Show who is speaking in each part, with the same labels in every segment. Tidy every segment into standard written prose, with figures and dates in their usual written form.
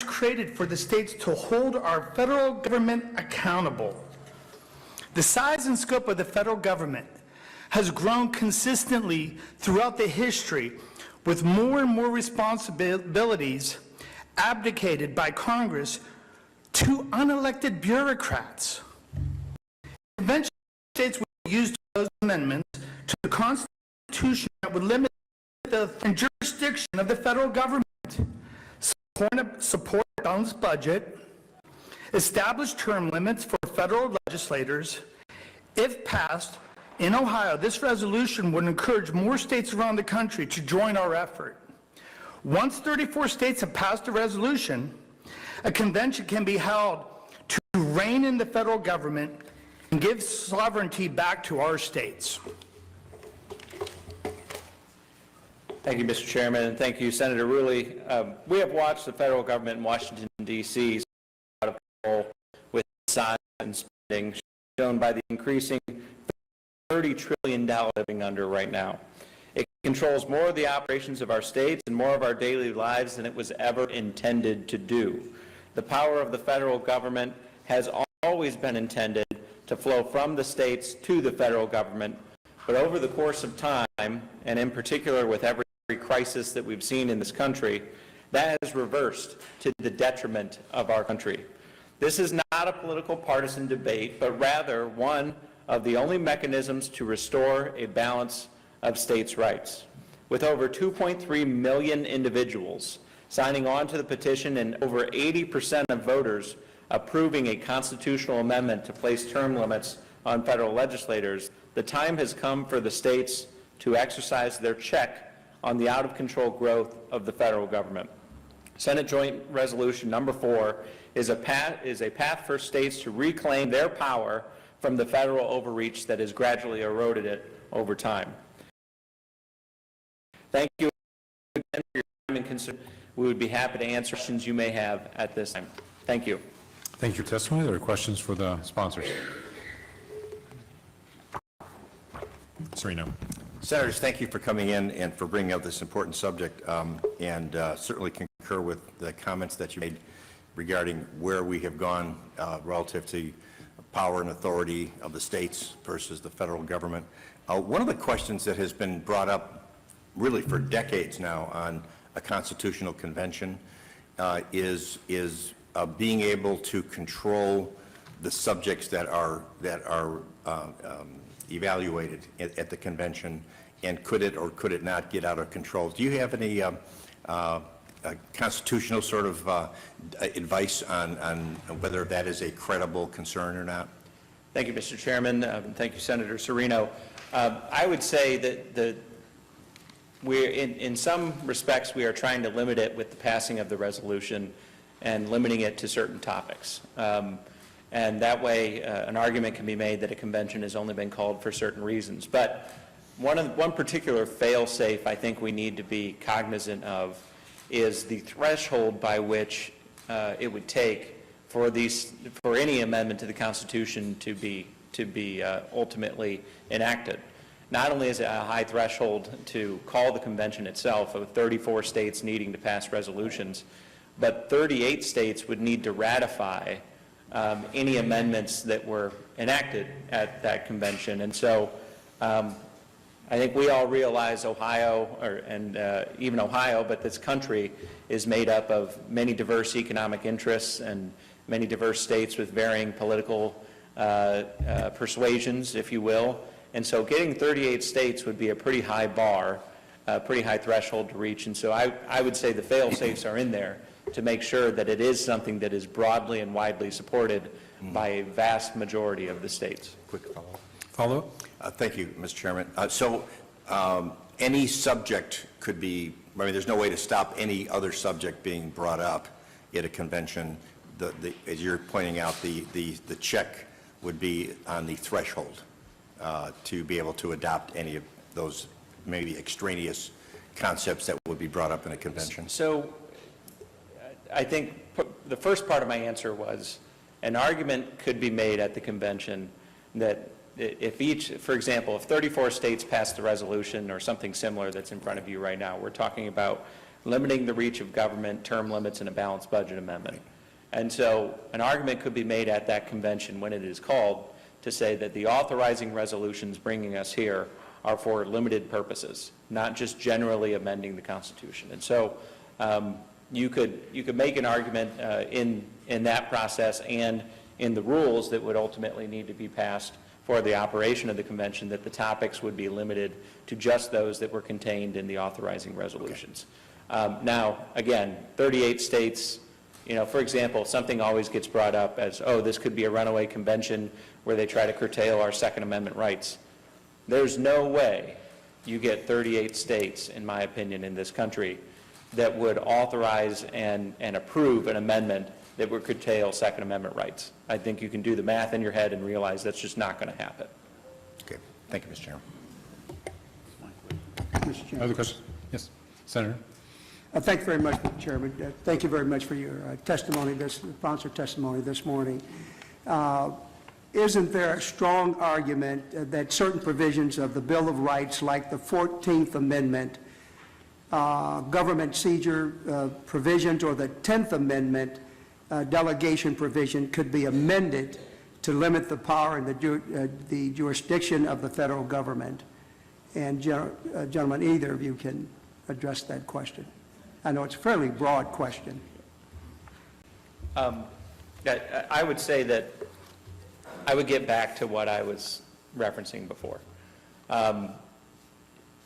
Speaker 1: created for the states to hold our federal government accountable. The size and scope of the federal government has grown consistently throughout the history, with more and more responsibilities abdicated by Congress to unelected bureaucrats. Eventually, states would use those amendments to the Constitution that would limit the jurisdiction of the federal government, support a balanced budget, establish term limits for federal legislators. If passed, in Ohio, this resolution would encourage more states around the country to join our effort. Once 34 states have passed a resolution, a convention can be held to rein in the federal government and give sovereignty back to our states.
Speaker 2: Thank you, Mr. Chairman, and thank you, Senator Rulli. We have watched the federal government in Washington, D.C. out of control with size and spending, shown by the increasing $30 trillion living under right now. It controls more of the operations of our states and more of our daily lives than it was ever intended to do. The power of the federal government has always been intended to flow from the states to the federal government, but over the course of time, and in particular with every crisis that we've seen in this country, that has reversed to the detriment of our country. This is not a political partisan debate, but rather one of the only mechanisms to restore a balance of states' rights. With over 2.3 million individuals signing on to the petition and over 80% of voters approving a constitutional amendment to place term limits on federal legislators, the time has come for the states to exercise their check on the out-of-control growth of the federal government. Senate Joint Resolution number 4 is a path for states to reclaim their power from the federal overreach that has gradually eroded it over time. Thank you again for your time and concern. We would be happy to answer questions you may have at this time. Thank you.
Speaker 3: Thank you for your testimony. There are questions for the sponsors. Serino.
Speaker 4: Senators, thank you for coming in and for bringing up this important subject, and certainly concur with the comments that you made regarding where we have gone relative to power and authority of the states versus the federal government. One of the questions that has been brought up really for decades now on a constitutional convention is being able to control the subjects that are evaluated at the convention, and could it or could it not get out of control? Do you have any constitutional sort of advice on whether that is a credible concern or not?
Speaker 2: Thank you, Mr. Chairman. Thank you, Senator Serino. I would say that we're in some respects we are trying to limit it with the passing of the resolution and limiting it to certain topics. And that way an argument can be made that a convention has only been called for certain reasons. But one particular fail-safe I think we need to be cognizant of is the threshold by which it would take for any amendment to the Constitution to be ultimately enacted. Not only is it a high threshold to call the convention itself, of 34 states needing to pass resolutions, but 38 states would need to ratify any amendments that were enacted at that convention. And so I think we all realize even Ohio, but this country is made up of many diverse economic interests and many diverse states with varying political persuasions, if you will. And so getting 38 states would be a pretty high bar, a pretty high threshold to reach. And so I would say the fail-safes are in there to make sure that it is something that is broadly and widely supported by a vast majority of the states.
Speaker 4: Quick follow-up.
Speaker 3: Follow-up?
Speaker 4: Thank you, Mr. Chairman. So any subject could be, I mean, there's no way to stop any other subject being brought up at a convention. As you're pointing out, the check would be on the threshold to be able to adopt any of those maybe extraneous concepts that would be brought up in a convention.
Speaker 2: So I think the first part of my answer was an argument could be made at the convention that if for example, if 34 states passed the resolution or something similar that's in front of you right now, we're talking about limiting the reach of government, term limits, and a balanced budget amendment. And so an argument could be made at that convention when it is called to say that the authorizing resolutions bringing us here are for limited purposes, not just generally amending the Constitution. And so you could make an argument in that process and in the rules that would ultimately need to be passed for the operation of the convention, that the topics would be limited to just those that were contained in the authorizing resolutions. Now, again, 38 states, for example, something always gets brought up as, oh, this could be a runaway convention where they try to curtail our Second Amendment rights. There's no way you get 38 states, in my opinion, in this country that would authorize and approve an amendment that would curtail Second Amendment rights. I think you can do the math in your head and realize that's just not going to happen.
Speaker 4: Okay. Thank you, Mr. Chairman.
Speaker 5: Mr. Chairman.
Speaker 3: Other questions? Yes, Senator.
Speaker 5: Thank you very much, Mr. Chairman. Thank you very much for your testimony, sponsor testimony this morning. Isn't there a strong argument that certain provisions of the Bill of Rights, like the 14th Amendment, government seizure provisions, or the 10th Amendment delegation provision could be amended to limit the power and the jurisdiction of the federal government? And gentlemen, either of you can address that question. I know it's a fairly broad question.
Speaker 2: I would say that I would get back to what I was referencing before.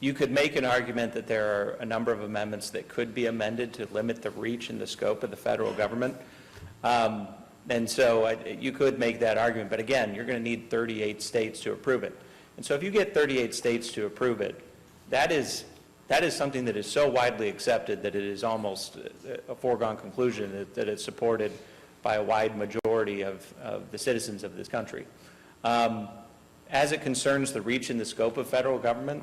Speaker 2: You could make an argument that there are a number of amendments that could be amended to limit the reach and the scope of the federal government. And so you could make that argument. But again, you're going to need 38 states to approve it. And so if you get 38 states to approve it, that is something that is so widely accepted that it is almost a foregone conclusion that it's supported by a wide majority of the citizens of this country. As it concerns the reach and the scope of federal government,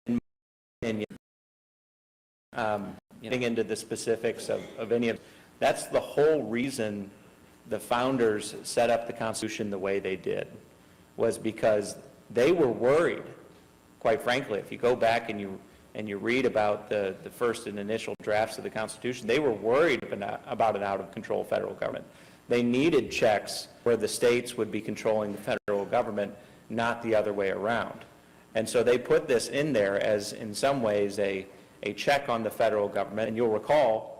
Speaker 2: in my opinion, getting into the specifics of any of that's the whole reason the founders set up the Constitution the way they did, was because they were worried, quite frankly. If you go back and you read about the first and initial drafts of the Constitution, they were worried about an out-of-control federal government. They needed checks where the states would be controlling the federal government, not the other way around. And so they put this in there as, in some ways, a check on the federal government. And you'll recall,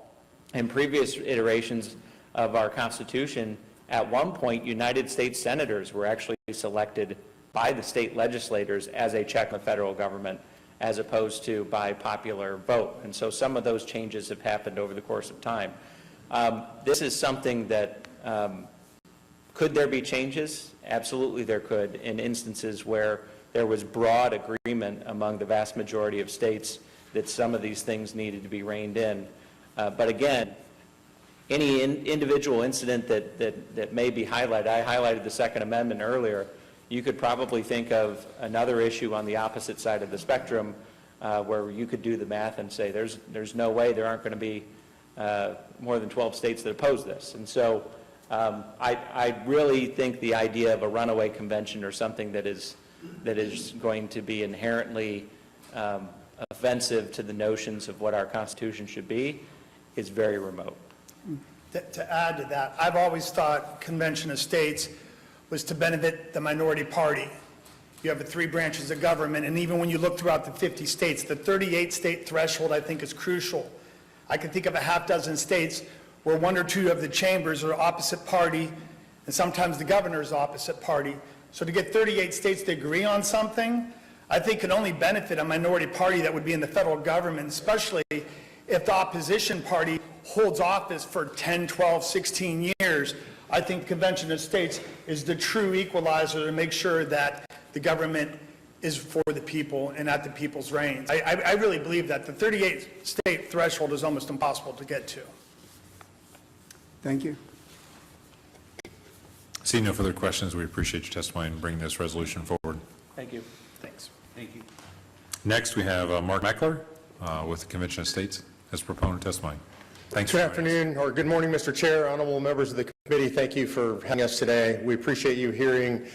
Speaker 2: in previous iterations of our Constitution, at one point, United States senators were actually selected by the state legislators as a check on the federal government, as opposed to by popular vote. And so some of those changes have happened over the course of time. This is something that, could there be changes? Absolutely there could, in instances where there was broad agreement among the vast majority of states that some of these things needed to be reined in. But again, any individual incident that may be highlighted, I highlighted the Second Amendment earlier, you could probably think of another issue on the opposite side of the spectrum where you could do the math and say there's no way there aren't going to be more than 12 states that oppose this. And so I really think the idea of a runaway convention or something that is going to be inherently offensive to the notions of what our Constitution should be is very remote.
Speaker 1: To add to that, I've always thought convention of states was to benefit the minority party. You have the three branches of government, and even when you look throughout the 50 states, the 38 state threshold I think is crucial. I can think of a half dozen states where one or two of the chambers are opposite party, and sometimes the governor is opposite party. So to get 38 states to agree on something, I think can only benefit a minority party that would be in the federal government, especially if the opposition party holds office for 10, 12, 16 years. I think convention of states is the true equalizer to make sure that the government is for the people and at the people's reigns. I really believe that the 38 state threshold is almost impossible to get to.
Speaker 5: Thank you.
Speaker 3: Seeing no further questions, we appreciate your testimony and bringing this resolution forward.
Speaker 2: Thank you.
Speaker 1: Thanks.
Speaker 2: Thank you.
Speaker 3: Next, we have Mark Meckler with the Convention of States as proponent testimony. Thanks for
Speaker 6: Good
Speaker 3: joining us.
Speaker 6: afternoon, or good morning, Mr. Chair, honorable members of the committee. Thank you for having us today. We appreciate you hearing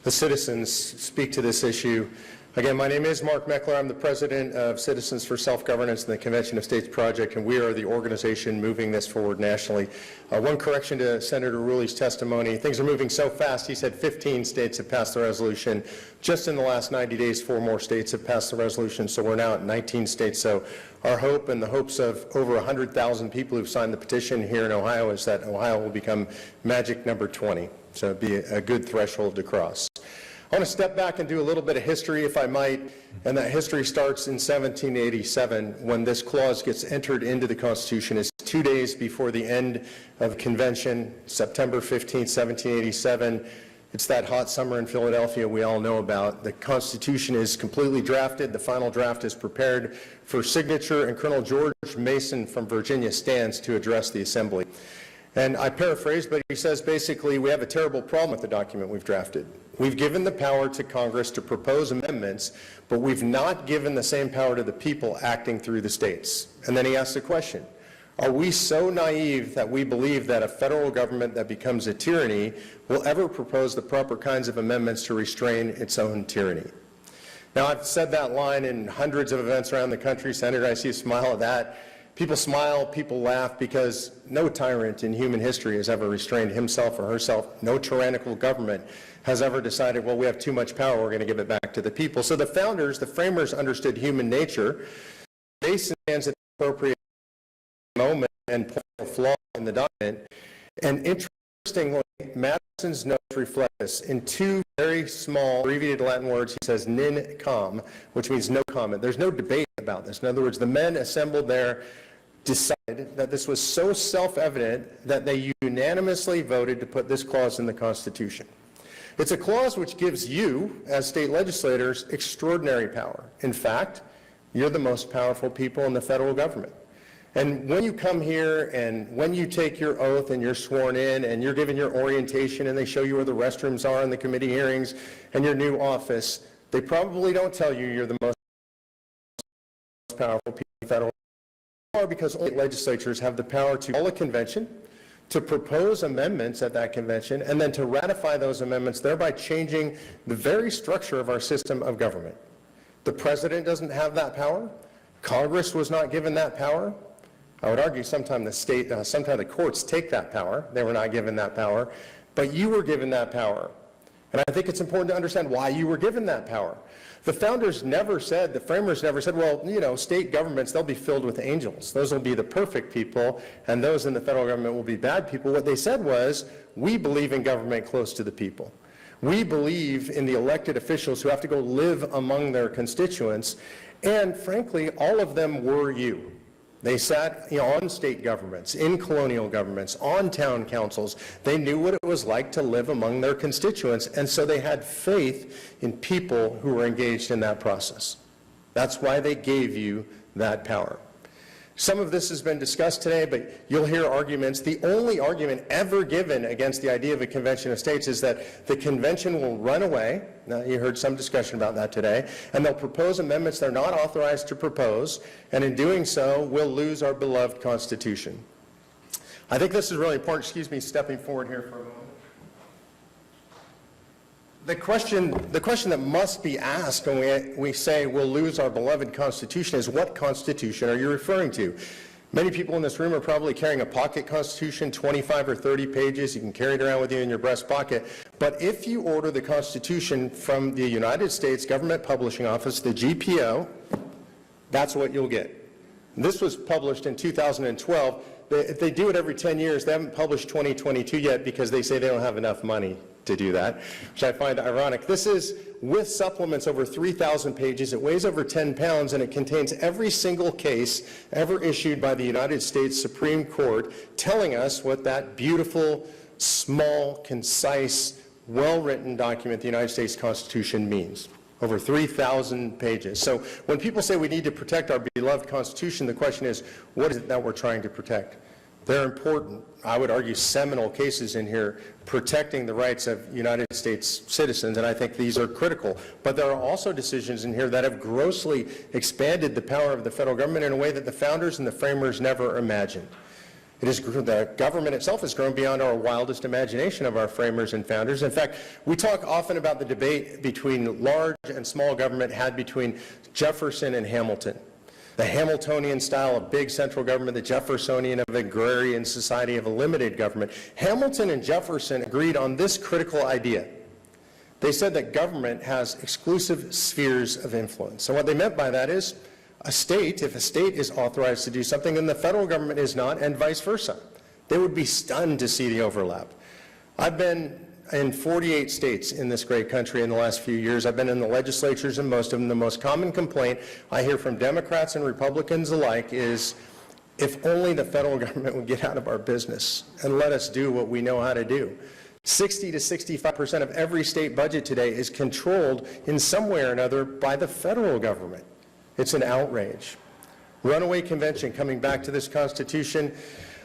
Speaker 6: the citizens speak to this issue. Again, my name is Mark Meckler. I'm the president of Citizens for Self-Governance and the Convention of States Project, and we are the organization moving this forward nationally. One correction to Senator Rulli's testimony. Things are moving so fast. He said 15 states have passed the resolution. Just in the last 90 days, 4 more states have passed the resolution, so we're now at 19 states. So our hope and the hopes of over 100,000 people who've signed the petition here in Ohio is that Ohio will become magic number 20. So it'd be a good threshold to cross. I want to step back and do a little bit of history, if I might, and that history starts in 1787 when this clause gets entered into the Constitution. It's 2 days before the end of convention, September 15, 1787. It's that hot summer in Philadelphia we all know about. The Constitution is completely drafted. The final draft is prepared for signature, and Colonel George Mason from Virginia stands to address the Assembly. And I paraphrase, but he says basically we have a terrible problem with the document we've drafted. We've given the power to Congress to propose amendments, but we've not given the same power to the people acting through the states. And then he asks the question, are we so naive that we believe that a federal government that becomes a tyranny will ever propose the proper kinds of amendments to restrain its own tyranny? Now, I've said that line in hundreds of events around the country. Senator, I see a smile at that. People smile, people laugh, because no tyrant in human history has ever restrained himself or herself. No tyrannical government has ever decided, well, we have too much power, we're going to give it back to the people. So the founders, the framers, understood human nature. They stands at the appropriate moment and point a flaw in the document. And interestingly, Madison's notes reflect this. In 2 very small abbreviated Latin words, he says nin com, which means no comment. There's no debate about this. In other words, the men assembled there decided that this was so self-evident that they unanimously voted to put this clause in the Constitution. It's a clause which gives you, as state legislators, extraordinary power. In fact, you're the most powerful people in the federal government. And when you come here and when you take your oath and you're sworn in and you're given your orientation and they show you where the restrooms are in the committee hearings and your new office, they probably don't tell you you're the most powerful people in the federal government, because only legislatures have the power to call a convention, to propose amendments at that convention, and then to ratify those amendments, thereby changing the very structure of our system of government. The president doesn't have that power. Congress was not given that power. I would argue sometimes the courts take that power. They were not given that power, but you were given that power. And I think it's important to understand why you were given that power. The founders never said, the framers never said, well, you know, state governments, they'll be filled with angels. Those will be the perfect people, and those in the federal government will be bad people. What they said was, we believe in government close to the people. We believe in the elected officials who have to go live among their constituents, and frankly, all of them were you. They sat on state governments, in colonial governments, on town councils. They knew what it was like to live among their constituents, and so they had faith in people who were engaged in that process. That's why they gave you that power. Some of this has been discussed today, but you'll hear arguments. The only argument ever given against the idea of a convention of states is that the convention will run away. Now, you heard some discussion about that today. And they'll propose amendments they're not authorized to propose. And in doing so, we'll lose our beloved Constitution. I think this is really important. Excuse me, stepping forward here for a moment. The question that must be asked when we say we'll lose our beloved Constitution is, what Constitution are you referring to? Many people in this room are probably carrying a pocket Constitution, 25 or 30 pages. You can carry it around with you in your breast pocket. But if you order the Constitution from the United States Government Publishing Office, the GPO, that's what you'll get. This was published in 2012. If they do it every 10 years, they haven't published 2022 yet because they say they don't have enough money to do that, which I find ironic. This is with supplements over 3,000 pages. It weighs over 10 pounds, and it contains every single case ever issued by the United States Supreme Court, telling us what that beautiful, small, concise, well-written document, the United States Constitution, means. Over 3,000 pages. So when people say we need to protect our beloved Constitution, the question is, what is it that we're trying to protect? There are important, I would argue, seminal cases in here protecting the rights of United States citizens, and I think these are critical. But there are also decisions in here that have grossly expanded the power of the federal government in a way that the founders and the framers never imagined. The government itself has grown beyond our wildest imagination of our framers and founders. In fact, we talk often about the debate between large and small government had between Jefferson and Hamilton. The Hamiltonian style of big central government, the Jeffersonian of agrarian society of a limited government. Hamilton and Jefferson agreed on this critical idea. They said that government has exclusive spheres of influence. And what they meant by that is a state, if a state is authorized to do something, then the federal government is not, and vice versa. They would be stunned to see the overlap. I've been in 48 states in this great country in the last few years. I've been in the legislatures in most of them. The most common complaint I hear from Democrats and Republicans alike is, if only the federal government would get out of our business and let us do what we know how to do. 60 to 65% of every state budget today is controlled in some way or another by the federal government. It's an outrage. Runaway convention, coming back to this Constitution.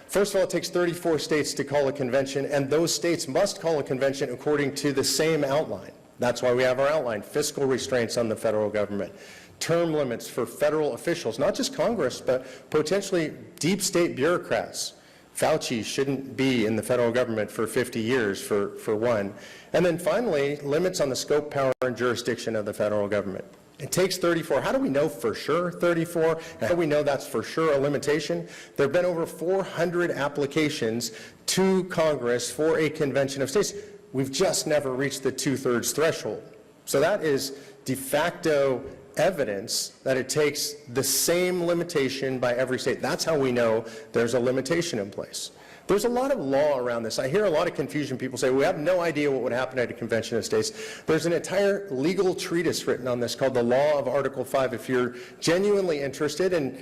Speaker 6: First of all, it takes 34 states to call a convention, and those states must call a convention according to the same outline. That's why we have our outline: fiscal restraints on the federal government, term limits for federal officials, not just Congress, but potentially deep state bureaucrats. Fauci shouldn't be in the federal government for 50 years, for one. And then finally, limits on the scope, power, and jurisdiction of the federal government. It takes 34. How do we know for sure 34? How do we know that's for sure a limitation? There have been over 400 applications to Congress for a convention of states. We've just never reached the 2/3 threshold. So that is de facto evidence that it takes the same limitation by every state. That's how we know there's a limitation in place. There's a lot of law around this. I hear a lot of confusion. People say, we have no idea what would happen at a convention of states. There's an entire legal treatise written on this called the Law of Article 5. If you're genuinely interested, and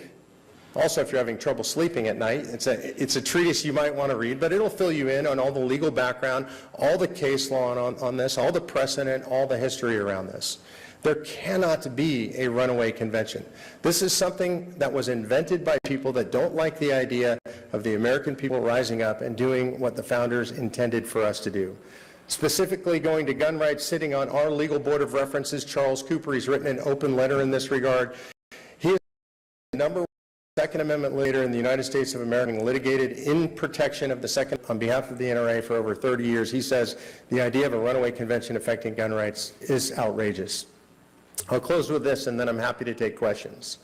Speaker 6: also if you're having trouble sleeping at night, it's a treatise you might want to read, but it'll fill you in on all the legal background, all the case law on this, all the precedent, all the history around this. There cannot be a runaway convention. This is something that was invented by people that don't like the idea of the American people rising up and doing what the founders intended for us to do. Specifically going to gun rights, sitting on our legal board of references, Charles Cooper, he's written an open letter in this regard. He is the number one Second Amendment litigator in the United States of America, litigated in protection of the Second on behalf of the NRA for over 30 years. He says the idea of a runaway convention affecting gun rights is outrageous. I'll close with this, and then I'm happy to take questions.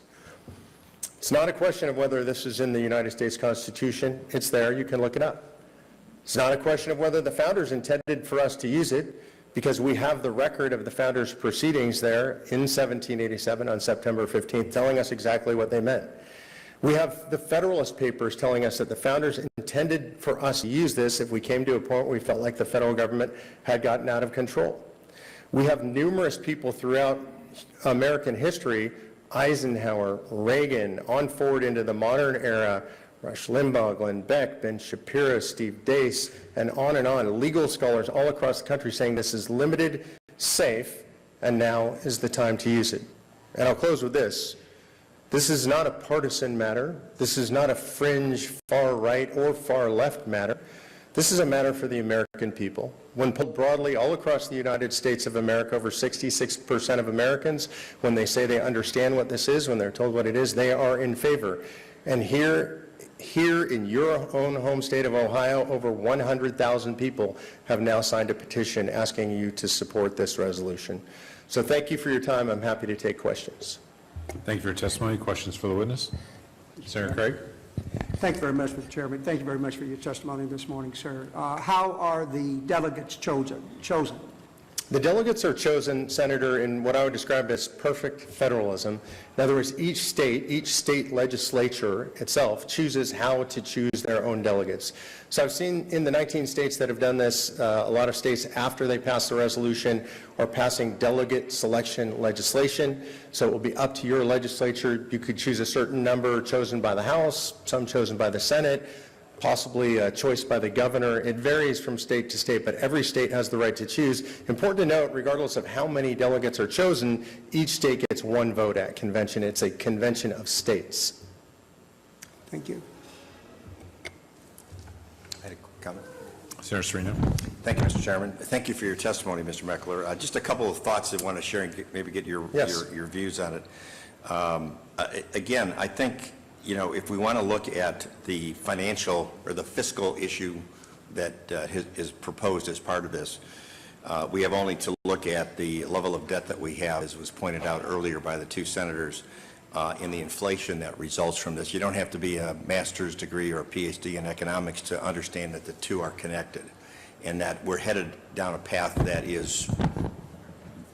Speaker 6: It's not a question of whether this is in the United States Constitution. It's there. You can look it up. It's not a question of whether the founders intended for us to use it, because we have the record of the founders' proceedings there in 1787 on September 15th telling us exactly what they meant. We have the Federalist Papers telling us that the founders intended for us to use this if we came to a point where we felt like the federal government had gotten out of control. We have numerous people throughout American history, Eisenhower, Reagan, on forward into the modern era, Rush Limbaugh, Glenn Beck, Ben Shapiro, Steve Deace, and on, legal scholars all across the country saying this is limited, safe, and now is the time to use it. And I'll close with this. This is not a partisan matter. This is not a fringe far right or far left matter. This is a matter for the American people. When polled broadly all across the United States of America, over 66% of Americans, when they say they understand what this is, when they're told what it is, they are in favor. And here in your own home state of Ohio, over 100,000 people have now signed a petition asking you to support this resolution. So thank you for your time. I'm happy to take questions.
Speaker 3: Thank you for your testimony. Questions for the witness? Senator Craig?
Speaker 5: Thank you very much, Mr. Chairman. Thank you very much for your testimony this morning, sir. How are the delegates chosen?
Speaker 6: The delegates are chosen, Senator, in what I would describe as perfect federalism. In other words, each state legislature itself chooses how to choose their own delegates. So I've seen in the 19 states that have done this, a lot of states after they pass the resolution are passing delegate selection legislation. So it will be up to your legislature. You could choose a certain number chosen by the House, some chosen by the Senate, possibly a choice by the governor. It varies from state to state, but every state has the right to choose. Important to note, regardless of how many delegates are chosen, each state gets one vote at convention. It's a convention of states.
Speaker 5: Thank you.
Speaker 4: I had a comment.
Speaker 3: Senator Serino?
Speaker 4: Thank you, Mr. Chairman. Thank you for your testimony, Mr. Meckler. Just a couple of thoughts I want to share and maybe get your views on it. Again, I think if we want to look at the financial or the fiscal issue that is proposed as part of this, we have only to look at the level of debt that we have, as was pointed out earlier by the two senators, in the inflation that results from this. You don't have to be a master's degree or a PhD in economics to understand that the two are connected, and that we're headed down a path that is,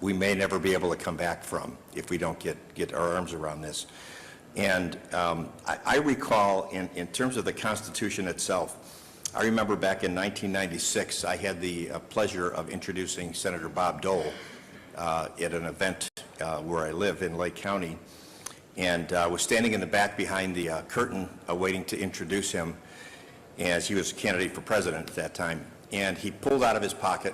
Speaker 4: we may never be able to come back from if we don't get our arms around this. And I recall, in terms of the Constitution itself, I remember back in 1996, I had the pleasure of introducing Senator Bob Dole at an event where I live in Lake County, and was standing in the back behind the curtain waiting to introduce him, as he was a candidate for president at that time. And he pulled out of his pocket,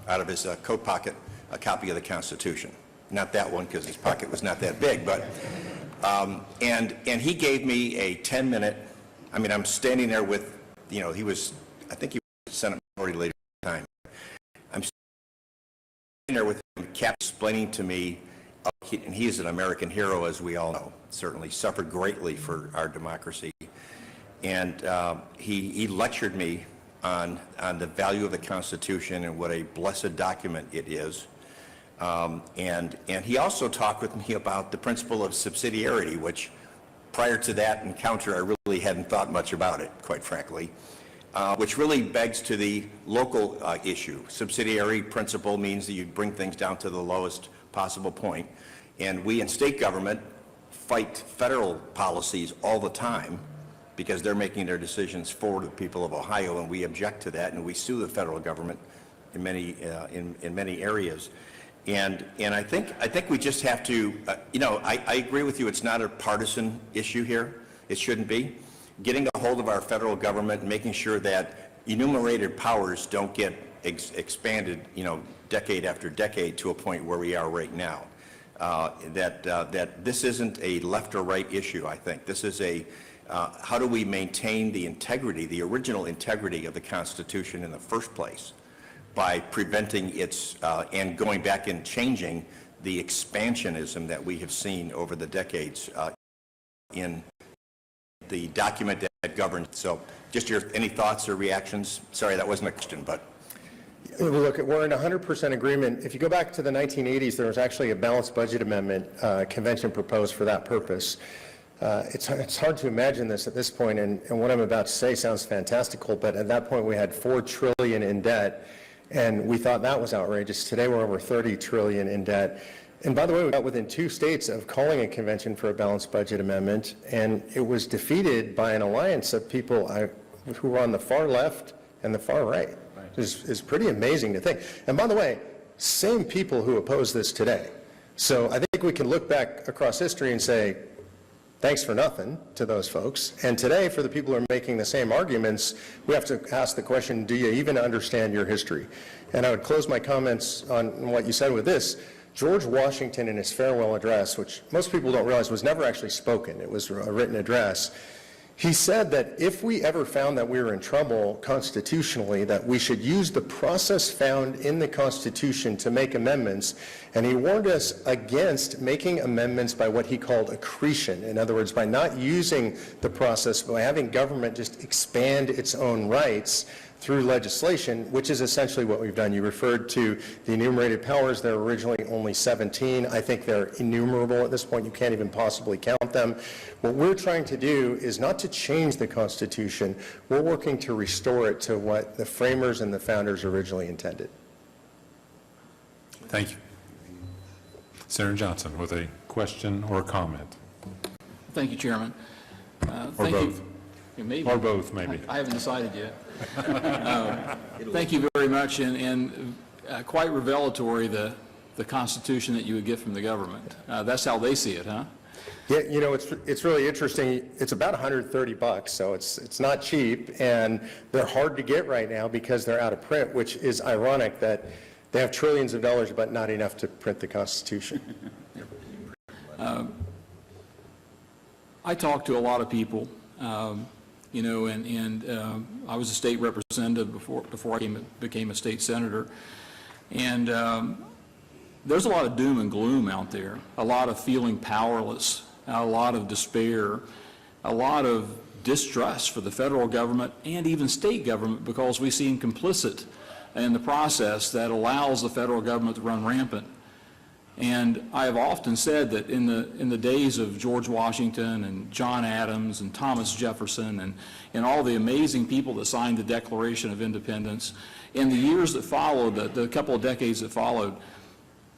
Speaker 4: out of his coat pocket, a copy of the Constitution. Not that one, because his pocket was not that big, but and he gave me a 10-minute. I mean, I'm standing there with, he was, I think he was Senate Majority Leader at the time. I'm standing there with him, kept explaining to me, and he is an American hero, as we all know, certainly suffered greatly for our democracy. And he lectured me on the value of the Constitution and what a blessed document it is. And he also talked with me about the principle of subsidiarity, which prior to that encounter, I really hadn't thought much about it, quite frankly, which really begs to the local issue. Subsidiary principle means that you bring things down to the lowest possible point. And we in state government fight federal policies all the time because they're making their decisions for the people of Ohio, and we object to that, and we sue the federal government in many areas. And I think we just have to, I agree with you, it's not a partisan issue here. It shouldn't be. Getting a hold of our federal government and making sure that enumerated powers don't get expanded, decade after decade to a point where we are right now. That this isn't a left or right issue, I think. This is a, how do we maintain the integrity, the original integrity of the Constitution in the first place, by preventing its, and going back and changing the expansionism that we have seen over the decades in the document that governs. So just any thoughts or reactions? Sorry, that wasn't a question, but.
Speaker 6: Look, we're in 100% agreement. If you go back to the 1980s, there was actually a balanced budget amendment convention proposed for that purpose. It's hard to imagine this at this point, and what I'm about to say sounds fantastical, but at that point we had $4 trillion in debt, and we thought that was outrageous. Today we're over $30 trillion in debt. And by the way, we got within 2 states of calling a convention for a balanced budget amendment, and it was defeated by an alliance of people who were on the far left and the far right. Is pretty amazing to think. And by the way, same people who oppose this today. So I think we can look back across history and say, thanks for nothing to those folks. And today, for the people who are making the same arguments, we have to ask the question, do you even understand your history? And I would close my comments on what you said with this. George Washington, in his farewell address, which most people don't realize was never actually spoken, it was a written address, he said that if we ever found that we were in trouble constitutionally, that we should use the process found in the Constitution to make amendments, and he warned us against making amendments by what he called accretion. In other words, by not using the process, by having government just expand its own rights through legislation, which is essentially what we've done. You referred to the enumerated powers. There were originally only 17. I think they're innumerable at this point. You can't even possibly count them. What we're trying to do is not to change the Constitution. We're working to restore it to what the framers and the founders originally intended.
Speaker 3: Thank you. Senator Johnson with a question or comment.
Speaker 7: Thank you, Chairman.
Speaker 3: Or
Speaker 7: Thank
Speaker 3: both.
Speaker 7: You. Maybe.
Speaker 3: Or both, maybe.
Speaker 7: I haven't decided yet. Thank you very much, and quite revelatory the Constitution that you would get from the government. That's how they see it, huh?
Speaker 6: Yeah, it's really interesting. It's about $130, so it's not cheap, and they're hard to get right now because they're out of print, which is ironic that they have trillions of dollars, but not enough to print the Constitution.
Speaker 7: I talk to a lot of people, and I was a state representative before I became a state senator, and there's a lot of doom and gloom out there, a lot of feeling powerless a lot of despair, a lot of distrust for the federal government and even state government, because we seem complicit in the process that allows the federal government to run rampant. And I have often said that in the days of George Washington and John Adams and Thomas Jefferson and all the amazing people that signed the Declaration of Independence, in the years that followed, the couple of decades that followed,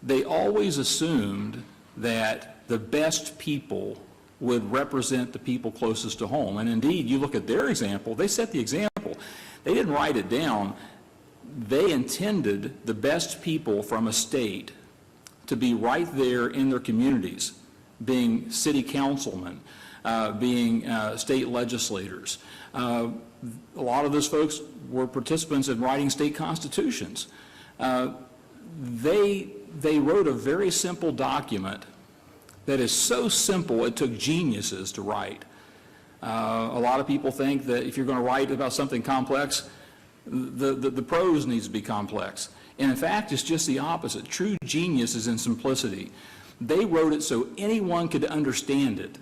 Speaker 7: they always assumed that the best people would represent the people closest to home. And indeed, you look at their example, they set the example. They didn't write it down. They intended the best people from a state to be right there in their communities, being city councilmen, being state legislators. A lot of those folks were participants in writing state constitutions. They wrote a very simple document that is so simple it took geniuses to write. A lot of people think that if you're going to write about something complex, the prose needs to be complex. And in fact, it's just the opposite. True genius is in simplicity. They wrote it so anyone could understand it.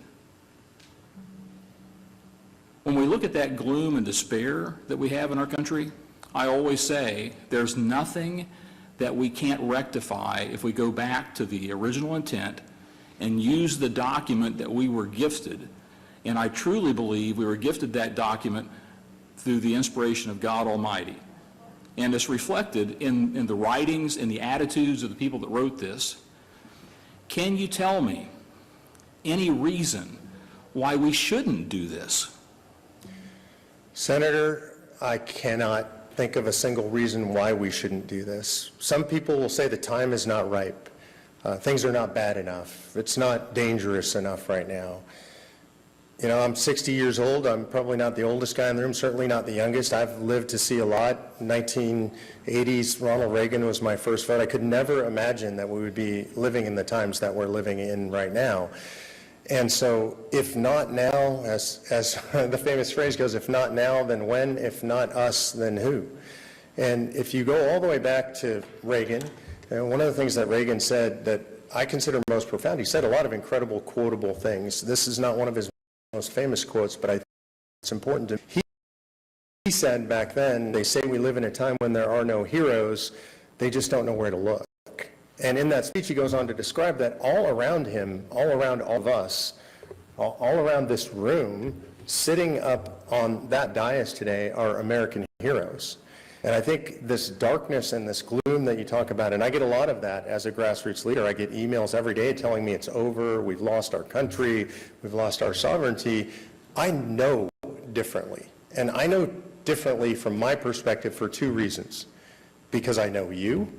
Speaker 7: When we look at that gloom and despair that we have in our country, I always say there's nothing that we can't rectify if we go back to the original intent and use the document that we were gifted. And I truly believe we were gifted that document through the inspiration of God Almighty. And it's reflected in the writings and the attitudes of the people that wrote this. Can you tell me any reason why we shouldn't do this?
Speaker 6: Senator, I cannot think of a single reason why we shouldn't do this. Some people will say the time is not ripe. Things are not bad enough. It's not dangerous enough right now. You know, I'm 60 years old. I'm probably not the oldest guy in the room, certainly not the youngest. I've lived to see a lot. 1980s, Ronald Reagan was my first vote. I could never imagine that we would be living in the times that we're living in right now. And so, if not now, as the famous phrase goes, if not now, then when? If not us, then who? And if you go all the way back to Reagan, one of the things that Reagan said that I consider most profound, he said a lot of incredible quotable things. This is not one of his most famous quotes, but I think it's important to he said back then, they say we live in a time when there are no heroes, they just don't know where to look. And in that speech, he goes on to describe that all around him, all around all of us, all around this room, sitting up on that dais today are American heroes. And I think this darkness and this gloom that you talk about, and I get a lot of that as a grassroots leader. I get emails every day telling me it's over, we've lost our country, we've lost our sovereignty. I know differently. And I know differently from my perspective for two reasons. Because I know you.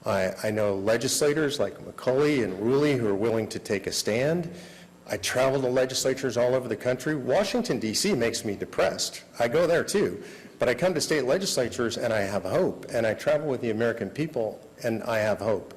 Speaker 6: I know legislators like McCulley and Ruley who are willing to take a stand. I travel to legislatures all over the country. Washington, D.C. makes me depressed. I go there too. But I come to state legislatures and I have hope. And I travel with the American people and I have hope.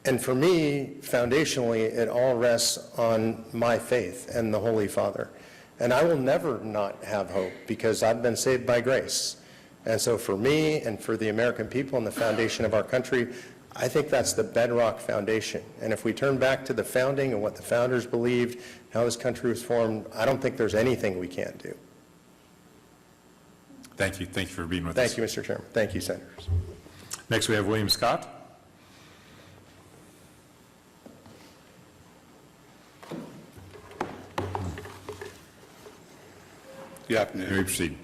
Speaker 6: And for me, foundationally, it all rests on my faith and the Holy Father. And I will never not have hope because I've been saved by grace. And so for me and for the American people and the foundation of our country, I think that's the bedrock foundation. And if we turn back to the founding and what the founders believed, how this country was formed, I don't think there's anything we can't do.
Speaker 3: Thank you. Thank you for being with us.
Speaker 6: Thank you, Mr. Chairman. Thank you, Senators.
Speaker 3: Next, we have William Scott.
Speaker 8: Good afternoon.
Speaker 3: You may proceed.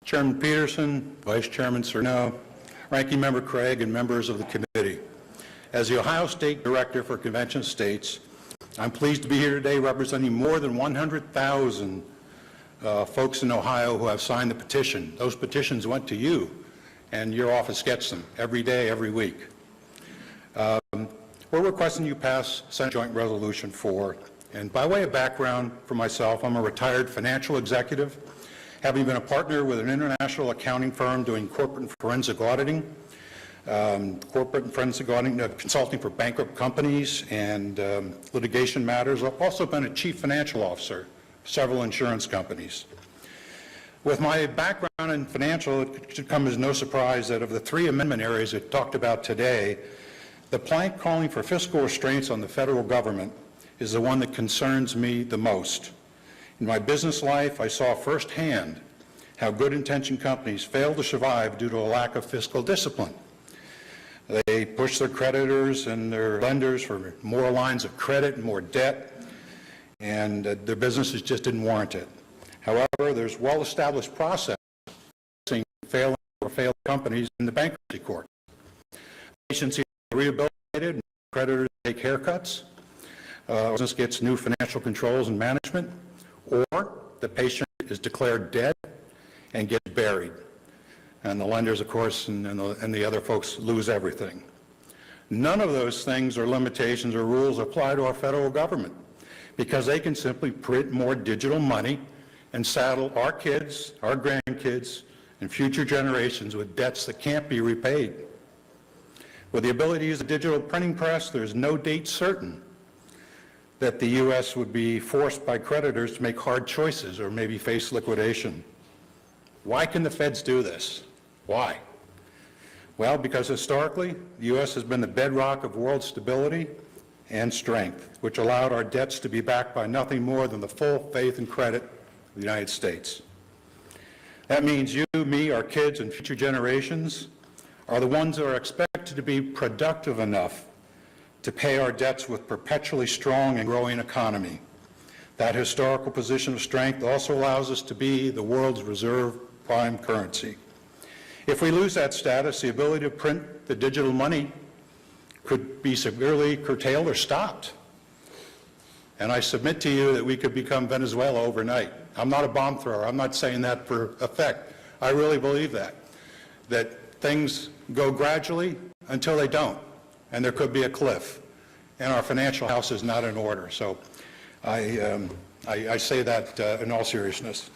Speaker 8: Chairman Peterson, Vice Chairman Cerno, Ranking Member Craig, and members of the committee. As the Ohio State Director for Convention of States, I'm pleased to be here today representing more than 100,000 folks in Ohio who have signed the petition. Those petitions went to you, and your office gets them every day, every week. We're requesting you pass Senate Joint Resolution 4. And by way of background for myself, I'm a retired financial executive, having been a partner with an international accounting firm doing corporate and forensic auditing, consulting for bankrupt companies and litigation matters. I've also been a chief financial officer for several insurance companies. With my background in financial, it should come as no surprise that of the three amendment areas that talked about today, the plank calling for fiscal restraints on the federal government is the one that concerns me the most. In my business life, I saw firsthand how good-intentioned companies fail to survive due to a lack of fiscal discipline. They push their creditors and their lenders for more lines of credit and more debt, and their businesses just didn't warrant it. However, there's well-established process failing or failed companies in the bankruptcy court. Patients are rehabilitated, and creditors take haircuts, business gets new financial controls and management, or the patient is declared dead and gets buried. And the lenders, of course, and the other folks lose everything. None of those things or limitations or rules apply to our federal government because they can simply print more digital money and saddle our kids, our grandkids, and future generations with debts that can't be repaid. With the ability to use a digital printing press, there's no date certain that the U.S. would be forced by creditors to make hard choices or maybe face liquidation. Why can the feds do this? Why? Well, because historically, the U.S. has been the bedrock of world stability and strength, which allowed our debts to be backed by nothing more than the full faith and credit of the United States. That means you, me, our kids, and future generations are the ones that are expected to be productive enough to pay our debts with perpetually strong and growing economy. That historical position of strength also allows us to be the world's reserve prime currency. If we lose that status, the ability to print the digital money could be severely curtailed or stopped. And I submit to you that we could become Venezuela overnight. I'm not a bomb thrower. I'm not saying that for effect. I really believe that things go gradually until they don't, and there could be a cliff, and our financial house is not in order. So I say that in all seriousness.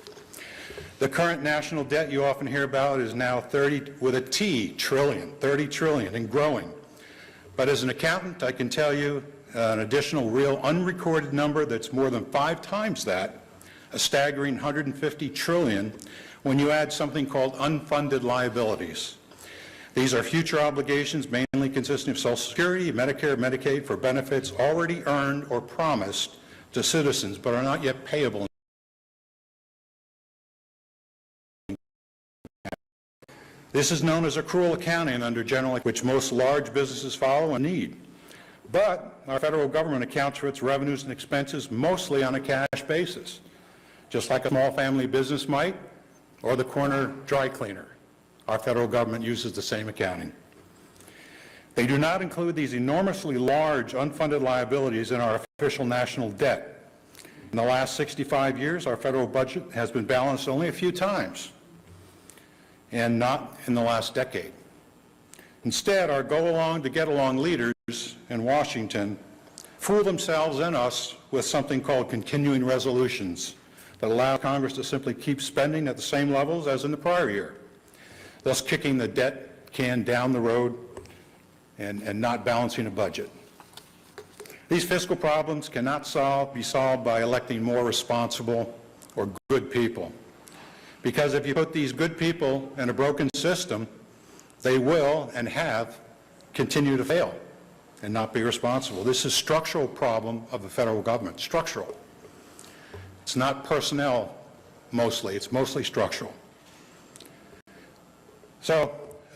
Speaker 8: The current national debt you often hear about is now 30 trillion, and growing. But as an accountant, I can tell you an additional real unrecorded number that's more than 5 times that, a staggering 150 trillion when you add something called unfunded liabilities. These are future obligations mainly consisting of Social Security, Medicare, Medicaid for benefits already earned or promised to citizens but are not yet payable. This is known as accrual accounting under general, which most large businesses follow and need. But our federal government accounts for its revenues and expenses mostly on a cash basis, just like a small family business might, or the corner dry cleaner. Our federal government uses the same accounting. They do not include these enormously large unfunded liabilities in our official national debt. In the last 65 years, our federal budget has been balanced only a few times, and not in the last decade. Instead, our go-along to get-along leaders in Washington fool themselves and us with something called continuing resolutions that allow Congress to simply keep spending at the same levels as in the prior year, thus kicking the debt can down the road and not balancing a budget. These fiscal problems cannot be solved by electing more responsible or good people. Because if you put these good people in a broken system, they will and have continue to fail and not be responsible. This is a structural problem of the federal government, structural. It's not personnel mostly, it's mostly structural. So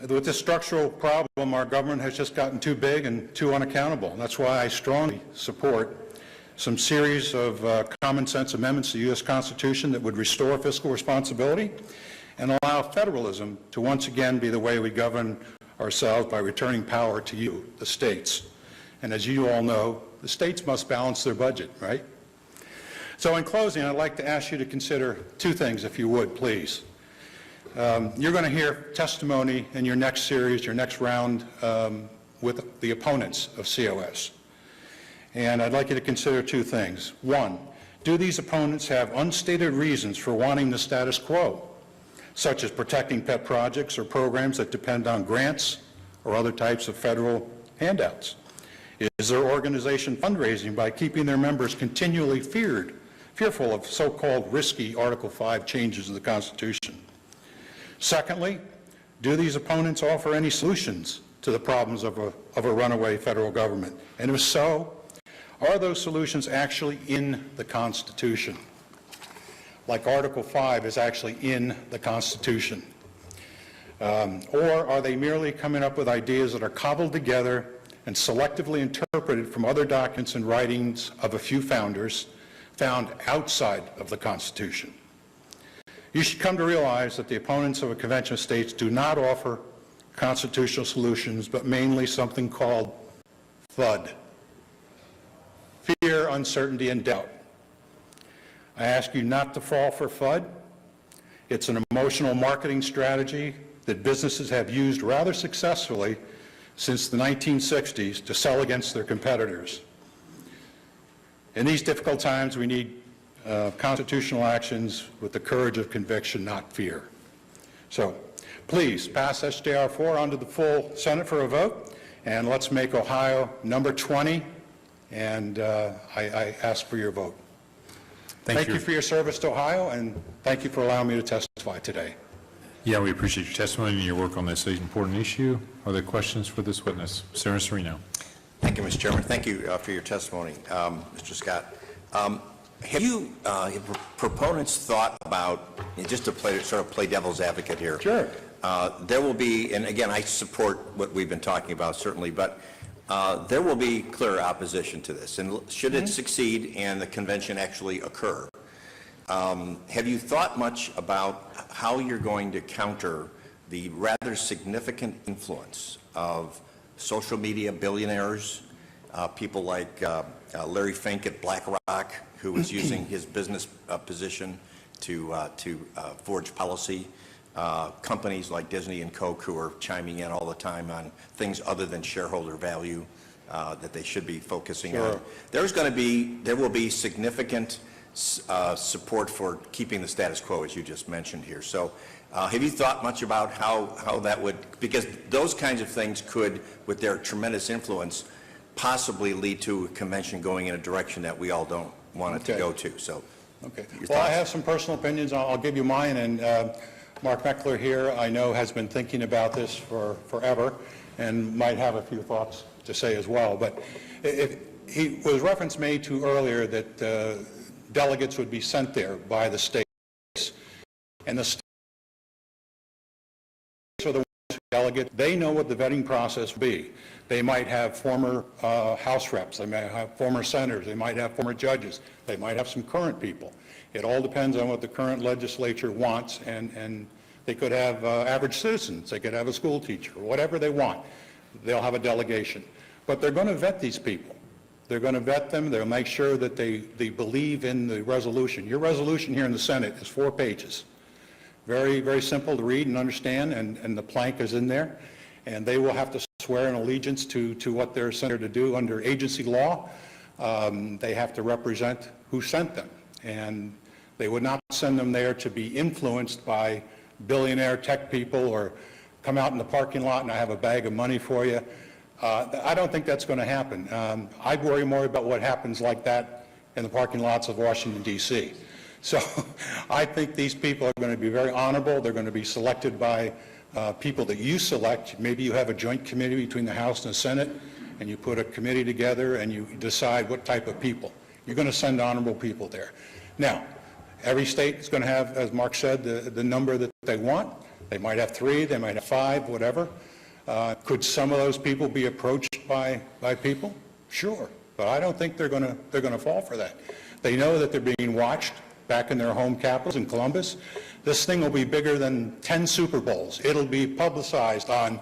Speaker 8: with this structural problem, our government has just gotten too big and too unaccountable. And that's why I strongly support some series of common sense amendments to the U.S. Constitution that would restore fiscal responsibility and allow federalism to once again be the way we govern ourselves by returning power to you, the states. And as you all know, the states must balance their budget, right? So in closing, I'd like to ask you to consider 2 things, if you would, please. You're going to hear testimony in your next series, your next round, with the opponents of COS. And I'd like you to consider 2 things. 1, do these opponents have unstated reasons for wanting the status quo, such as protecting pet projects or programs that depend on grants or other types of federal handouts? Is their organization fundraising by keeping their members continually fearful of so-called risky Article 5 changes to the Constitution? Secondly, do these opponents offer any solutions to the problems of a runaway federal government? And if so, Are those solutions actually in the Constitution? Like Article 5 is actually in the Constitution? Or are they merely coming up with ideas that are cobbled together and selectively interpreted from other documents and writings of a few founders found outside of the Constitution? You should come to realize that the opponents of a convention of states do not offer constitutional solutions, but mainly something called FUD. Fear, uncertainty, and doubt. I ask you not to fall for FUD. It's an emotional marketing strategy that businesses have used rather successfully since the 1960s to sell against their competitors. In these difficult times, we need constitutional actions with the courage of conviction, not fear. So please pass SJR 4 onto the full Senate for a vote, and let's make Ohio number 20, and I ask for your vote. Thank you for your service to Ohio, and thank you for allowing me to testify today.
Speaker 3: Yeah, we appreciate your testimony and your work on this important issue. Are there questions for this witness? Senator Serino.
Speaker 4: Thank you, Mr. Chairman. Thank you for your testimony, Mr. Scott. Have you proponents thought about, just to play devil's advocate here?
Speaker 8: Sure.
Speaker 4: There will be, and again, I support what we've been talking about, certainly, but there will be clear opposition to this. And should it succeed and the convention actually occur, have you thought much about how you're going to counter the rather significant influence of social media billionaires, people like Larry Fink at BlackRock, who was using his business position to forge policy, companies like Disney and Coke, who are chiming in all the time on things other than shareholder value that they should be focusing on. There will be significant support for keeping the status quo, as you just mentioned here. So have you thought much about how that would, because those kinds of things could, with their tremendous influence, possibly lead to a convention going in a direction that we all don't want it to go to. So,
Speaker 8: Well, I have some personal opinions. I'll give you mine. And Mark Meckler here, I know, has been thinking about this for forever and might have a few thoughts to say as well. But he was reference made to earlier that delegates would be sent there by the states, and the states are the ones who delegate. They know what the vetting process will be. They might have former House reps, they might have former senators, they might have former judges, they might have some current people. It all depends on what the current legislature wants, and they could have average citizens, they could have a school teacher, whatever they want. They'll have a delegation. But they're going to vet these people. They're going to vet them. They'll make sure that they believe in the resolution. Your resolution here in the Senate is 4 pages. Very, very simple to read and understand, and the plank is in there. And they will have to swear an allegiance to what they're sent to do under agency law. They have to represent who sent them. And they would not send them there to be influenced by billionaire tech people or come out in the parking lot and I have a bag of money for you. I don't think that's going to happen. I worry more about what happens like that in the parking lots of Washington, D.C. So I think these people are going to be very honorable. They're going to be selected by people that you select. Maybe you have a joint committee between the House and the Senate, and you put a committee together and you decide what type of people. You're going to send honorable people there. Now, every state is going to have, as Mark said, the number that they want. They might have 3, they might have 5, whatever. Could some of those people be approached by people? Sure, but I don't think they're going to fall for that. They know that they're being watched back in their home capitals in Columbus. This thing will be bigger than 10 Super Bowls. It'll be publicized on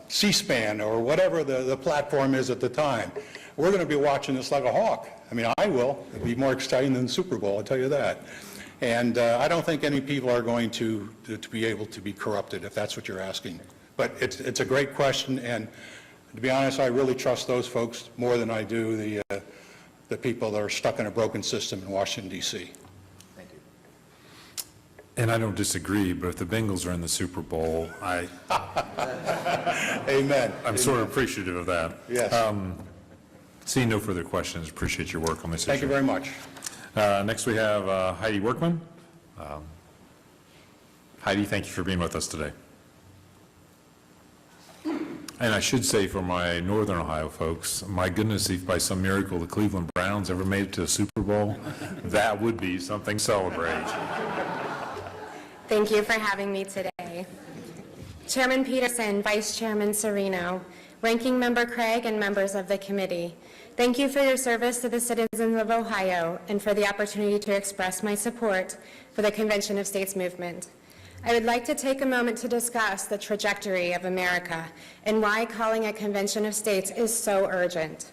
Speaker 8: C-SPAN or whatever the platform is at the time. We're going to be watching this like a hawk. I mean, I will. It'll be more exciting than the Super Bowl, I'll tell you that. And I don't think any people are going to be able to be corrupted, if that's what you're asking. But it's a great question, and to be honest, I really trust those folks more than I do the people that are stuck in a broken system in Washington, D.C.
Speaker 4: Thank you.
Speaker 3: And I don't disagree, but if the Bengals are in the Super Bowl,
Speaker 8: Amen.
Speaker 3: I'm sort of appreciative of that.
Speaker 8: Yes.
Speaker 3: Seeing no further questions, appreciate your work on this issue.
Speaker 8: Thank you very much.
Speaker 3: Next we have Heidi Workman. Heidi, thank you for being with us today. And I should say for my Northern Ohio folks, my goodness, if by some miracle the Cleveland Browns ever made it to the Super Bowl, that would be something to celebrate.
Speaker 9: Thank you for having me today. Chairman Peterson, Vice Chairman Serino, Ranking Member Craig, and members of the committee, thank you for your service to the citizens of Ohio and for the opportunity to express my support for the Convention of States movement. I would like to take a moment to discuss the trajectory of America and why calling a Convention of States is so urgent.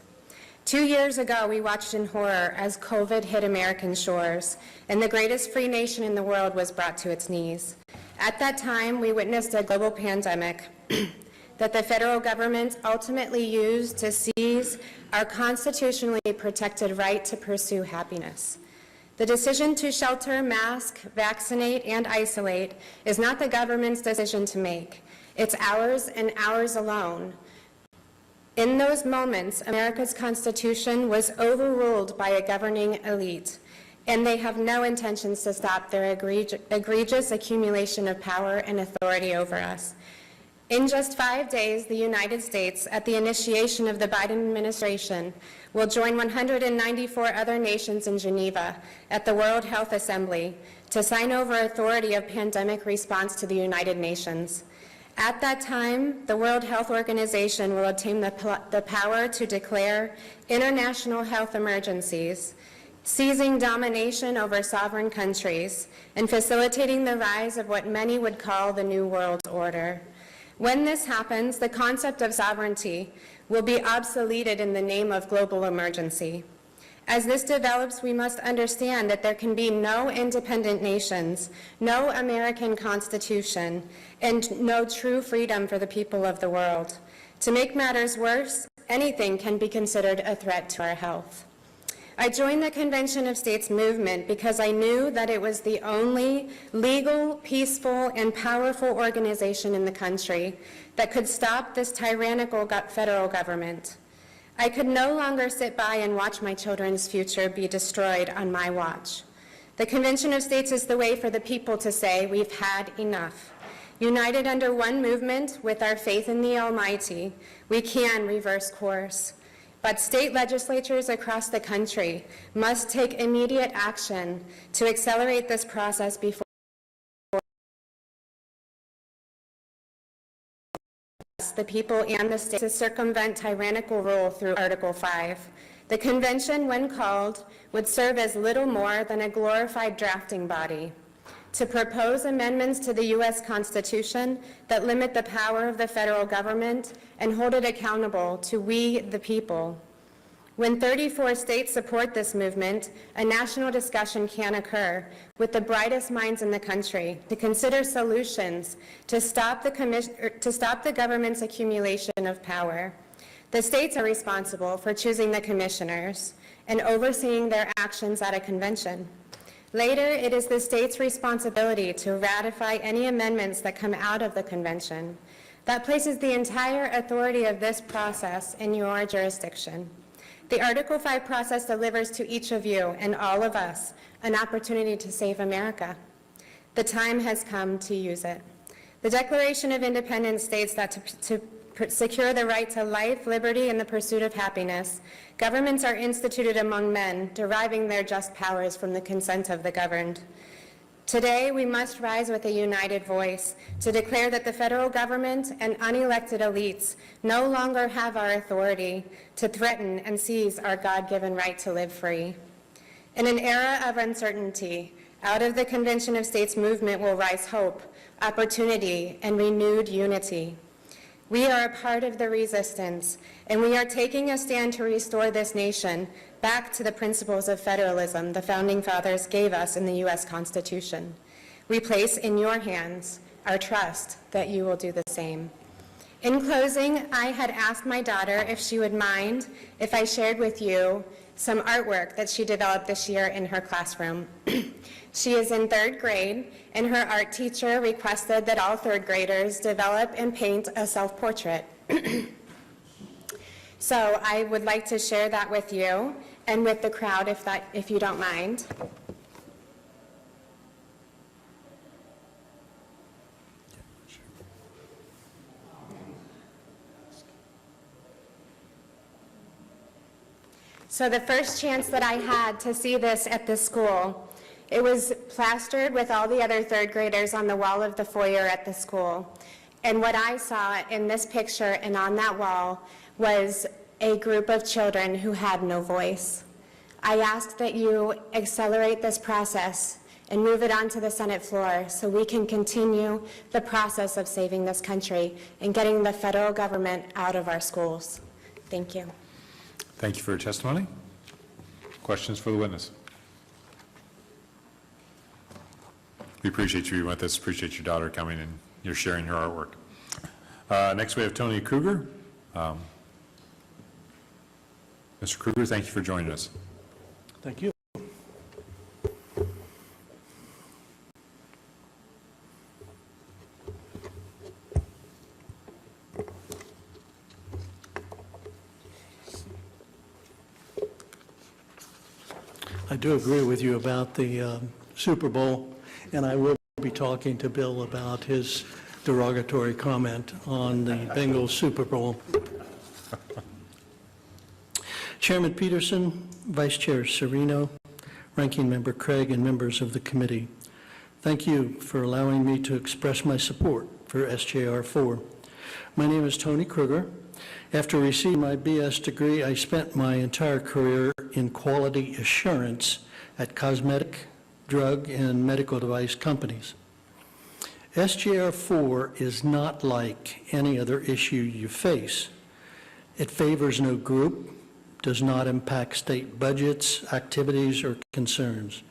Speaker 9: 2 years ago, we watched in horror as COVID hit American shores, and the greatest free nation in the world was brought to its knees. At that time, we witnessed a global pandemic that the federal government ultimately used to seize our constitutionally protected right to pursue happiness. The decision to shelter, mask, vaccinate, and isolate is not the government's decision to make. It's ours and ours alone. In those moments, America's Constitution was overruled by a governing elite, and they have no intentions to stop their egregious accumulation of power and authority over us. In just 5 days, the United States, at the initiation of the Biden administration, will join 194 other nations in Geneva at the World Health Assembly to sign over authority of pandemic response to the United Nations. At that time, the World Health Organization will obtain the power to declare international health emergencies, seizing domination over sovereign countries, and facilitating the rise of what many would call the New World Order. When this happens, the concept of sovereignty will be obsoleted in the name of global emergency. As this develops, we must understand that there can be no independent nations, no American Constitution, and no true freedom for the people of the world. To make matters worse, anything can be considered a threat to our health. I joined the Convention of States movement because I knew that it was the only legal, peaceful, and powerful organization in the country that could stop this tyrannical federal government. I could no longer sit by and watch my children's future be destroyed on my watch. The Convention of States is the way for the people to say, we've had enough. United under one movement with our faith in the Almighty, we can reverse course. But state legislatures across the country must take immediate action to accelerate this process before the people and the states to circumvent tyrannical rule through Article 5. The convention, when called, would serve as little more than a glorified drafting body to propose amendments to the U.S. Constitution that limit the power of the federal government and hold it accountable to we, the people. When 34 states support this movement, a national discussion can occur with the brightest minds in the country to consider solutions to stop the government's accumulation of power. The states are responsible for choosing the commissioners and overseeing their actions at a convention. Later, it is the state's responsibility to ratify any amendments that come out of the convention. That places the entire authority of this process in your jurisdiction. The Article 5 process delivers to each of you and all of us an opportunity to save America. The time has come to use it. The Declaration of Independence states that to secure the right to life, liberty, and the pursuit of happiness, governments are instituted among men, deriving their just powers from the consent of the governed. Today, we must rise with a united voice to declare that the federal government and unelected elites no longer have our authority to threaten and seize our God-given right to live free. In an era of uncertainty, out of the Convention of States movement will rise hope, opportunity, and renewed unity. We are a part of the resistance, and we are taking a stand to restore this nation back to the principles of federalism the Founding Fathers gave us in the U.S. Constitution. We place in your hands our trust that you will do the same. In closing, I had asked my daughter if she would mind if I shared with you some artwork that she developed this year in her classroom. She is in 3rd grade, and her art teacher requested that all 3rd graders develop and paint a self-portrait. So I would like to share that with you and with the crowd if you don't mind. So the first chance that I had to see this at the school, it was plastered with all the other third graders on the wall of the foyer at the school. And what I saw in this picture and on that wall was a group of children who had no voice. I ask that you accelerate this process and move it onto the Senate floor so we can continue the process of saving this country and getting the federal government out of our schools. Thank you.
Speaker 3: Thank you for your testimony. Questions for the witness? We appreciate you being with us, appreciate your daughter coming and you're sharing your artwork. Next, we have Tony Kruger. Mr. Kruger, thank you for joining us.
Speaker 10: Thank you. I do agree with you about the Super Bowl, and I will be talking to Bill about his derogatory comment on the Bengals Super Bowl. Chairman Peterson, Vice Chair Serino, Ranking Member Craig, and members of the committee, thank you for allowing me to express my support for SJR 4. My name is Tony Kruger. After receiving my BS degree, I spent my entire career in quality assurance at cosmetic, drug, and medical device companies. SJR 4 is not like any other issue you face. It favors no group, does not impact state budgets, activities, or concerns.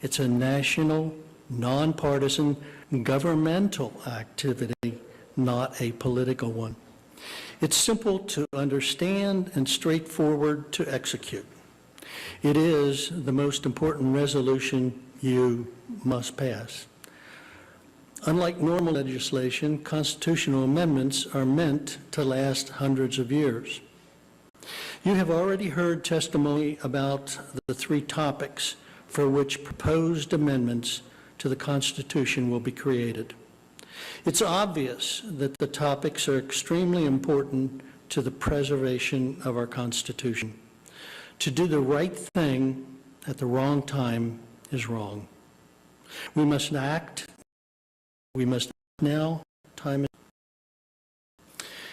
Speaker 10: It's a national, nonpartisan, governmental activity, not a political one. It's simple to understand and straightforward to execute. It is the most important resolution you must pass. Unlike normal legislation, constitutional amendments are meant to last hundreds of years. You have already heard testimony about the three topics for which proposed amendments to the Constitution will be created. It's obvious that the topics are extremely important to the preservation of our Constitution. To do the right thing at the wrong time is wrong. We must act. We must now. Time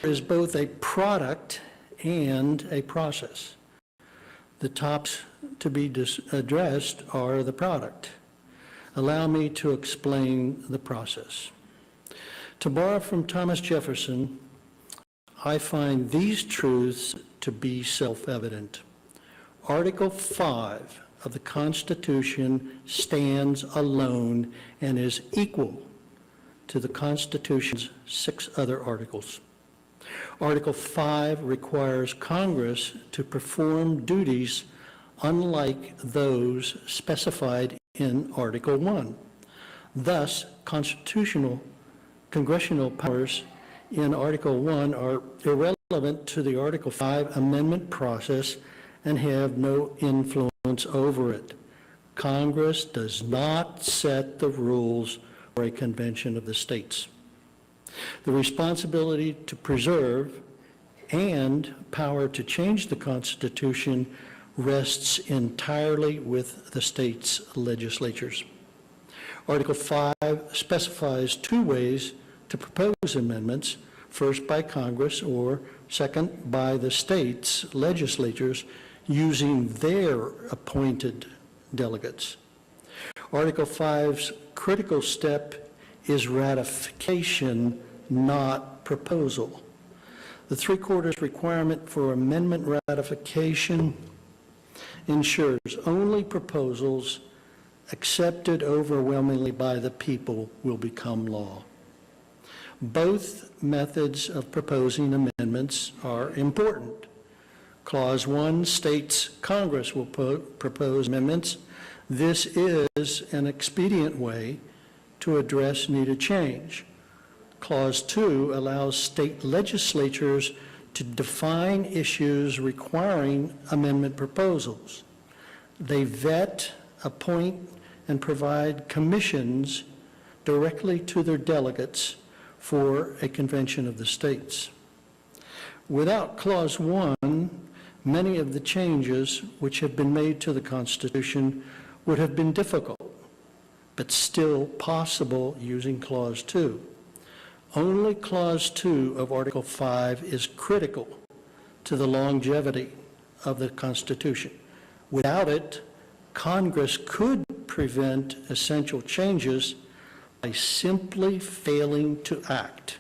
Speaker 10: is both a product and a process. The topics to be addressed are the product. Allow me to explain the process. To borrow from Thomas Jefferson, I find these truths to be self-evident. Article 5 of the Constitution stands alone and is equal to the Constitution's 6 other articles. Article 5 requires Congress to perform duties unlike those specified in Article 1. Thus, congressional powers in Article 1 are irrelevant to the Article 5 amendment process and have no influence over it. Congress does not set the rules for a convention of the states. The responsibility to preserve and power to change the Constitution rests entirely with the states' legislatures. Article 5 specifies 2 ways to propose amendments, first by Congress or second by the states' legislatures using their appointed delegates. Article 5's critical step is ratification, not proposal. The 3/4 requirement for amendment ratification ensures only proposals accepted overwhelmingly by the people will become law. Both methods of proposing amendments are important. Clause 1 states Congress will propose amendments. This is an expedient way to address needed change. Clause 2 allows state legislatures to define issues requiring amendment proposals. They vet, appoint, and provide commissions directly to their delegates for a convention of the states. Without Clause 1, many of the changes which have been made to the Constitution would have been difficult, but still possible using Clause 2. Only Clause 2 of Article 5 is critical to the longevity of the Constitution. Without it, Congress could prevent essential changes by simply failing to act.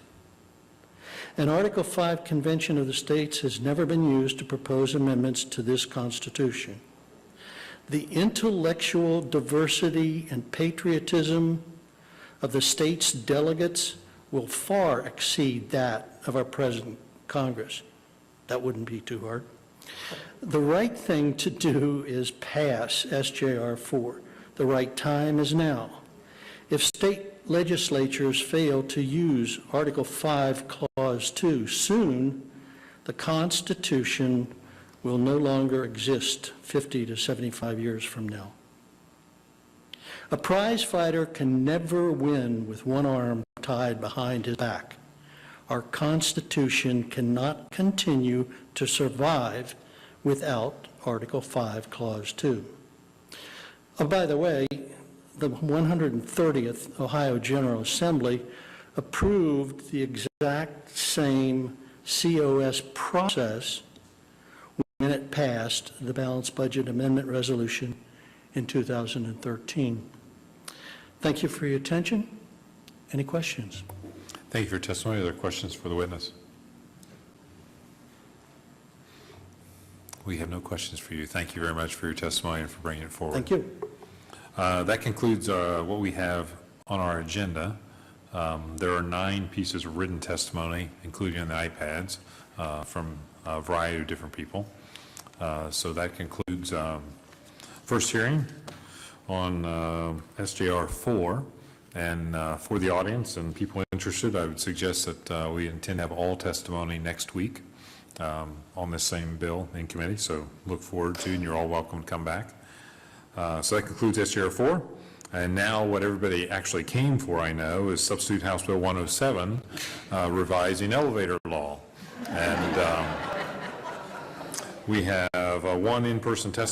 Speaker 10: An Article 5 Convention of the States has never been used to propose amendments to this Constitution. The intellectual diversity and patriotism of the state's delegates will far exceed that of our present Congress. That wouldn't be too hard. The right thing to do is pass SJR 4. The right time is now. If state legislatures fail to use Article 5, Clause 2 soon, the Constitution will no longer exist 50 to 75 years from now. A prize fighter can never win with one arm tied behind his back. Our Constitution cannot continue to survive without Article 5, Clause 2. Oh, by the way, the 130th Ohio General Assembly approved the exact same COS process when it passed the Balanced Budget Amendment Resolution in 2013. Thank you for your attention. Any questions?
Speaker 3: Thank you for your testimony. Are there questions for the witness? We have no questions for you. Thank you very much for your testimony and for bringing it forward.
Speaker 10: Thank you.
Speaker 3: That concludes what we have on our agenda. There are 9 pieces of written testimony, including on the iPads, from a variety of different people. So that concludes first hearing on SJR 4. And for the audience and people interested, I would suggest that we intend to have all testimony next week on this same bill in committee. So look forward to, and you're all welcome to come back. So that concludes SJR 4. And now what everybody actually came for, I know, is Substitute House Bill 107, revising elevator law. And we have one in-person testimony